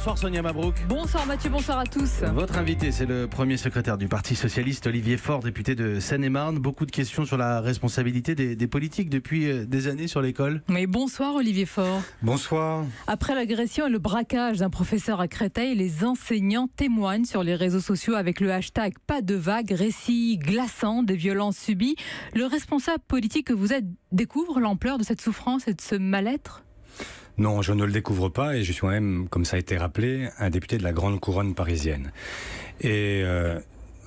Bonsoir Sonia Mabrouk. Bonsoir Mathieu, bonsoir à tous. Votre invité, c'est le premier secrétaire du Parti Socialiste, Olivier Faure, député de Seine-et-Marne. Beaucoup de questions sur la responsabilité des politiques depuis des années sur l'école. Mais bonsoir Olivier Faure. Bonsoir. Après l'agression et le braquage d'un professeur à Créteil, les enseignants témoignent sur les réseaux sociaux avec le hashtag Pas de vague, récit glaçant des violences subies. Le responsable politique que vous êtes découvre l'ampleur de cette souffrance et de ce mal-être ? Non, je ne le découvre pas et je suis moi-même, comme ça a été rappelé, un député de la grande couronne parisienne. Et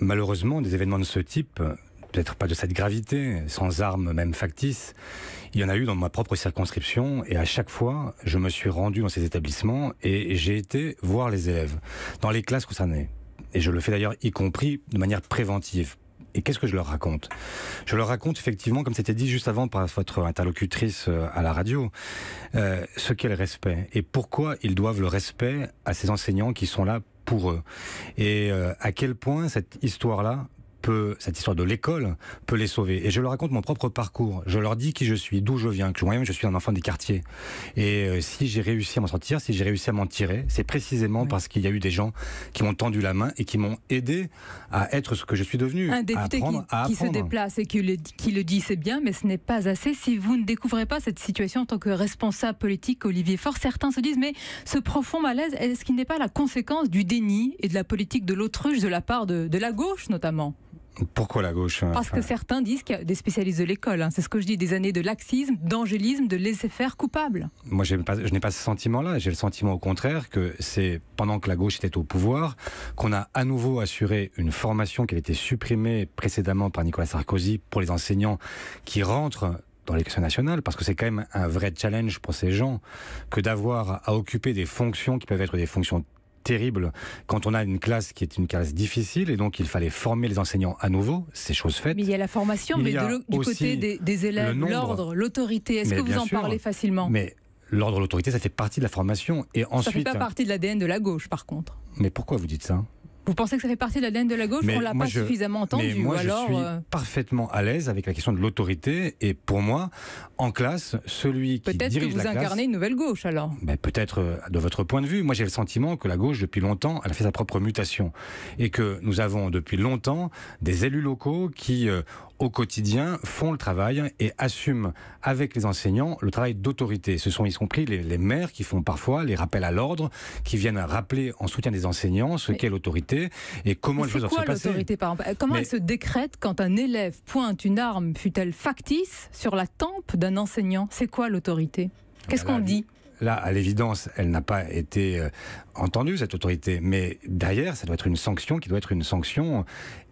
malheureusement, des événements de ce type, peut-être pas de cette gravité, sans armes même factices, il y en a eu dans ma propre circonscription et à chaque fois, je me suis rendu dans ces établissements et j'ai été voir les élèves dans les classes concernées. Et je le fais d'ailleurs y compris de manière préventive. Et qu'est-ce que je leur raconte ? Je leur raconte effectivement, comme c'était dit juste avant par votre interlocutrice à la radio, ce qu'est le respect et pourquoi ils doivent le respect à ces enseignants qui sont là pour eux. Et à quel point cette histoire-là, cette histoire de l'école peut les sauver. Et je leur raconte mon propre parcours. Je leur dis qui je suis, d'où je viens, que moi-même je suis un enfant des quartiers. Et si j'ai réussi à m'en sortir, si j'ai réussi à m'en tirer, c'est précisément parce qu'il y a eu des gens qui m'ont tendu la main et qui m'ont aidé à être ce que je suis devenu. Un député qui se déplace et qui le dit, c'est bien, mais ce n'est pas assez. Si vous ne découvrez pas cette situation en tant que responsable politique, Olivier Faure, certains se disent, mais ce profond malaise, est-ce qu'il n'est pas la conséquence du déni et de la politique de l'autruche de la part de la gauche notamment ? Pourquoi la gauche ? Parce que certains disent qu'il y a des spécialistes de l'école. C'est ce que je dis, des années de laxisme, d'angélisme, de laisser-faire coupable. Moi, je n'ai pas ce sentiment-là. J'ai le sentiment au contraire que c'est pendant que la gauche était au pouvoir qu'on a à nouveau assuré une formation qui avait été supprimée précédemment par Nicolas Sarkozy pour les enseignants qui rentrent dans l'éducation nationale, parce que c'est quand même un vrai challenge pour ces gens que d'avoir à occuper des fonctions qui peuvent être des fonctions terrible quand on a une classe qui est une classe difficile et donc il fallait former les enseignants à nouveau, c'est chose faite. Mais il y a la formation, mais du côté des élèves, l'ordre, l'autorité, est-ce que vous en parlez facilement ? Mais l'ordre, l'autorité, ça fait partie de la formation. Et ensuite, ça ne fait pas partie de l'ADN de la gauche par contre. Mais pourquoi vous dites ça ? Vous pensez que ça fait partie de l'ADN de la gauche ou on ne l'a pas suffisamment entendu ? Mais moi, je suis parfaitement à l'aise avec la question de l'autorité. Et pour moi, en classe, celui qui dirige la classe... Peut-être que vous incarnez une nouvelle gauche, alors. Peut-être de votre point de vue. Moi, j'ai le sentiment que la gauche, depuis longtemps, elle a fait sa propre mutation. Et que nous avons, depuis longtemps, des élus locaux qui... au quotidien, font le travail et assument avec les enseignants le travail d'autorité. Ce sont y compris les maires qui font parfois les rappels à l'ordre, qui viennent rappeler en soutien des enseignants ce qu'est l'autorité et comment les choses doivent se passer. C'est quoi l'autorité, par exemple ? Comment elle se décrète quand un élève pointe une arme, fût-elle factice, sur la tempe d'un enseignant ? C'est quoi l'autorité ? Qu'est-ce qu'on dit ? Là, à l'évidence, elle n'a pas été entendue, cette autorité. Mais derrière, ça doit être une sanction qui doit être une sanction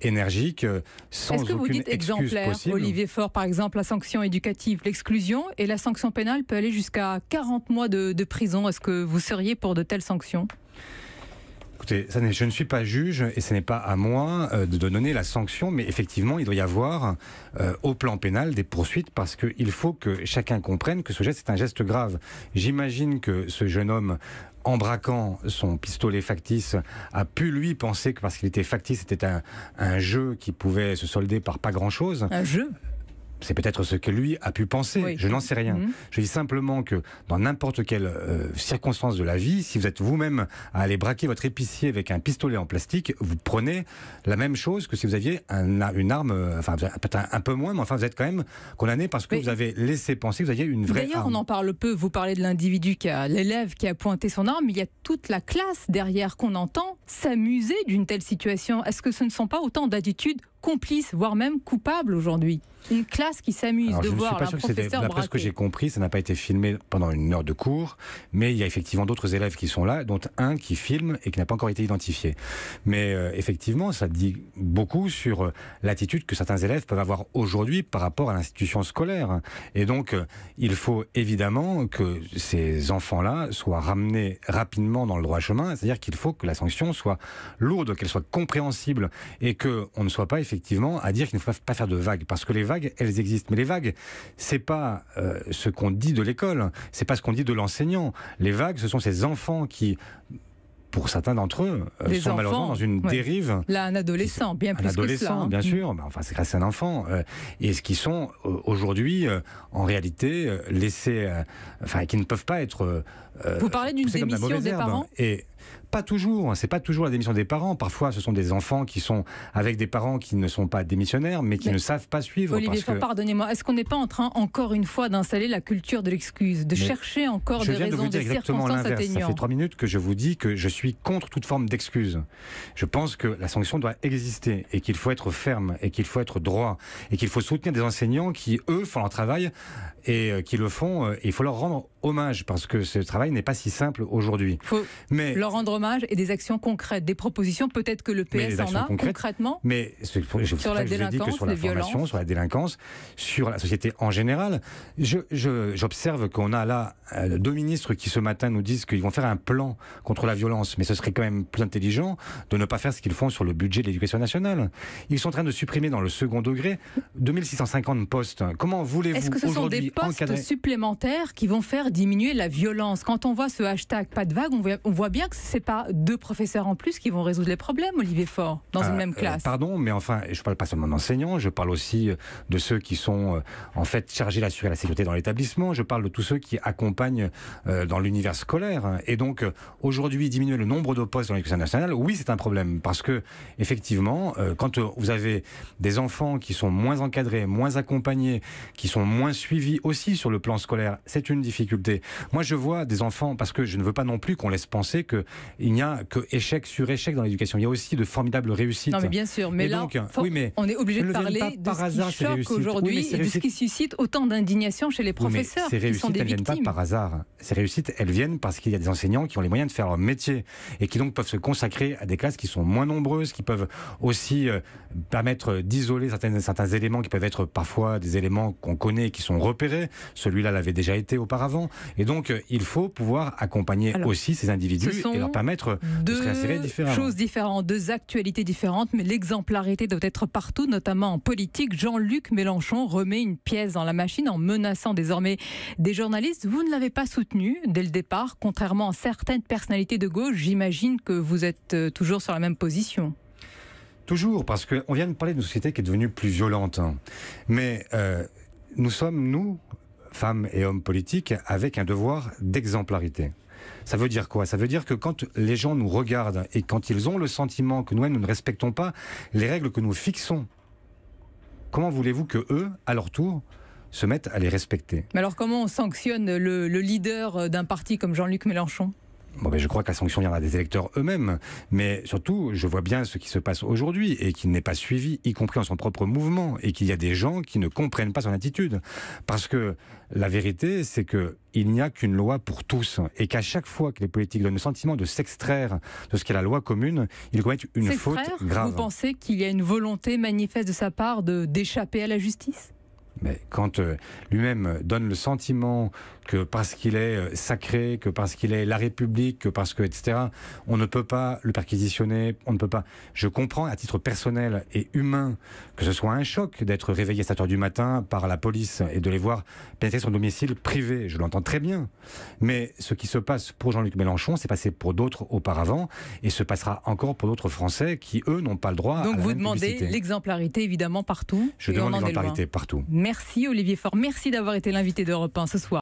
énergique, sans aucune excuse possible. Est-ce que vous dites exemplaire, Olivier Faure, par exemple, la sanction éducative, l'exclusion, et la sanction pénale peut aller jusqu'à 40 mois de prison. Est-ce que vous seriez pour de telles sanctions ? Écoutez, je ne suis pas juge et ce n'est pas à moi de donner la sanction, mais effectivement, il doit y avoir au plan pénal des poursuites parce qu'il faut que chacun comprenne que ce geste est un geste grave. J'imagine que ce jeune homme, en braquant son pistolet factice, a pu lui penser que parce qu'il était factice, c'était un jeu qui pouvait se solder par pas grand-chose. Un jeu ? C'est peut-être ce que lui a pu penser, oui. Je n'en sais rien. Je dis simplement que dans n'importe quelle circonstance de la vie, si vous êtes vous-même à aller braquer votre épicier avec un pistolet en plastique, vous prenez la même chose que si vous aviez une arme, enfin peut-être un peu moins, mais enfin vous êtes quand même condamné parce que vous avez laissé penser que vous aviez une vraie arme. D'ailleurs, on en parle peu, vous parlez de l'individu, l'élève qui a pointé son arme, mais il y a toute la classe derrière qu'on entend s'amuser d'une telle situation. Est-ce que ce ne sont pas autant d'attitudes complices, voire même coupables aujourd'hui ? Une classe qui s'amuse de voir un professeur braquer. D'après ce que j'ai compris, ça n'a pas été filmé pendant une heure de cours, mais il y a effectivement d'autres élèves qui sont là, dont un qui filme et qui n'a pas encore été identifié. Mais effectivement, ça dit beaucoup sur l'attitude que certains élèves peuvent avoir aujourd'hui par rapport à l'institution scolaire. Et donc, il faut évidemment que ces enfants-là soient ramenés rapidement dans le droit chemin, c'est-à-dire qu'il faut que la sanction soit lourde, qu'elle soit compréhensible et qu'on ne soit pas effectivement à dire qu'il ne faut pas faire de vagues, parce que les vagues, elles existent. Mais les vagues, c'est pas ce qu'on dit de l'école, c'est pas ce qu'on dit de l'enseignant. Les vagues, ce sont ces enfants qui, pour certains d'entre eux, sont malheureusement dans une dérive. Là, un adolescent, bien plus que cela. Bien sûr, mais enfin, c'est grâce à un enfant. Et ce qui sont aujourd'hui, en réalité, laissés, enfin, qui ne peuvent pas être. Vous parlez d'une démission des parents ? Et Pas toujours, c'est pas toujours la démission des parents. Parfois, ce sont des enfants qui sont avec des parents qui ne sont pas démissionnaires, mais qui ne savent pas suivre. Olivier Faure, pardonnez-moi, est-ce qu'on n'est pas en train, encore une fois, d'installer la culture de l'excuse, de chercher encore des raisons, des circonstances atténuantes? Ça fait 3 minutes que je vous dis que je suis contre toute forme d'excuse. Je pense que la sanction doit exister et qu'il faut être ferme et qu'il faut être droit et qu'il faut soutenir des enseignants qui, eux, font leur travail et qui le font. Et il faut leur rendre hommage parce que ce travail n'est pas si simple aujourd'hui. Il faut leur rendre hommage et des actions concrètes, des propositions, peut-être que le PS en a concrètement. Mais sur la délinquance, sur la formation, sur la délinquance, sur la société en général. J'observe qu'on a là 2 ministres qui ce matin nous disent qu'ils vont faire un plan contre la violence, mais ce serait quand même plus intelligent de ne pas faire ce qu'ils font sur le budget de l'éducation nationale. Ils sont en train de supprimer dans le second degré 2650 postes. Comment voulez-vous Est-ce que ce sont des postes supplémentaires qui vont faire diminuer la violence? Quand on voit ce hashtag pas de vague, on voit bien que ce n'est pas 2 professeurs en plus qui vont résoudre les problèmes, Olivier Faure, dans une même classe. Pardon, mais enfin, je ne parle pas seulement d'enseignants, je parle aussi de ceux qui sont en fait chargés d'assurer la sécurité dans l'établissement, je parle de tous ceux qui accompagnent dans l'univers scolaire. Et donc, aujourd'hui, diminuer le nombre de postes dans l'éducation nationale, oui, c'est un problème. Parce que, effectivement, quand vous avez des enfants qui sont moins encadrés, moins accompagnés, qui sont moins suivis aussi sur le plan scolaire, c'est une difficulté. Moi, je vois des enfants, parce que je ne veux pas non plus qu'on laisse penser qu'il n'y a que échec sur échec dans l'éducation. Il y a aussi de formidables réussites. Non, mais bien sûr. Mais là, donc, on est obligé de parler de ce qui choque aujourd'hui et de ce qui suscite autant d'indignation chez les professeurs qui sont des victimes. Ces réussites, elles ne viennent pas par hasard. Ces réussites, elles viennent parce qu'il y a des enseignants qui ont les moyens de faire leur métier et qui donc peuvent se consacrer à des classes qui sont moins nombreuses, qui peuvent aussi permettre d'isoler certains éléments qui peuvent être parfois des éléments qu'on connaît, qui sont repérés. Celui-là l'avait déjà été auparavant. Et donc, il faut pouvoir accompagner aussi ces individus et leur permettre de se réinsérer différemment. 2 choses différentes, 2 actualités différentes, mais l'exemplarité doit être partout, notamment en politique. Jean-Luc Mélenchon remet une pièce dans la machine en menaçant désormais des journalistes. Vous ne l'avez pas soutenu dès le départ, contrairement à certaines personnalités de gauche. J'imagine que vous êtes toujours sur la même position. Toujours, parce qu'on vient de parler d'une société qui est devenue plus violente. Mais nous sommes, nous, femmes et hommes politiques, avec un devoir d'exemplarité. Ça veut dire quoi? Ça veut dire que quand les gens nous regardent et quand ils ont le sentiment que nous-mêmes nous ne respectons pas les règles que nous fixons, comment voulez-vous que eux, à leur tour, se mettent à les respecter? Mais alors comment on sanctionne le leader d'un parti comme Jean-Luc Mélenchon? Bon, ben, je crois que la sanction viendra des électeurs eux-mêmes. Mais surtout, je vois bien ce qui se passe aujourd'hui et qui n'est pas suivi, y compris dans son propre mouvement, et qu'il y a des gens qui ne comprennent pas son attitude. Parce que la vérité, c'est qu'il n'y a qu'une loi pour tous et qu'à chaque fois que les politiques donnent le sentiment de s'extraire de ce qu'est la loi commune, ils commettent une faute grave. Vous pensez qu'il y a une volonté manifeste de sa part d'échapper à la justice? Mais quand lui-même donne le sentiment que parce qu'il est sacré, que parce qu'il est la République, que parce que, etc., on ne peut pas le perquisitionner, on ne peut pas... Je comprends à titre personnel et humain que ce soit un choc d'être réveillé à 7 heures du matin par la police et de les voir pénétrer son domicile privé, je l'entends très bien. Mais ce qui se passe pour Jean-Luc Mélenchon, c'est passé pour d'autres auparavant et se passera encore pour d'autres Français qui, eux, n'ont pas le droit à la même publicité. Donc vous demandez l'exemplarité, évidemment, partout. Je demande l'exemplarité partout. Merci Olivier Faure, merci d'avoir été l'invité d'Europe 1 ce soir.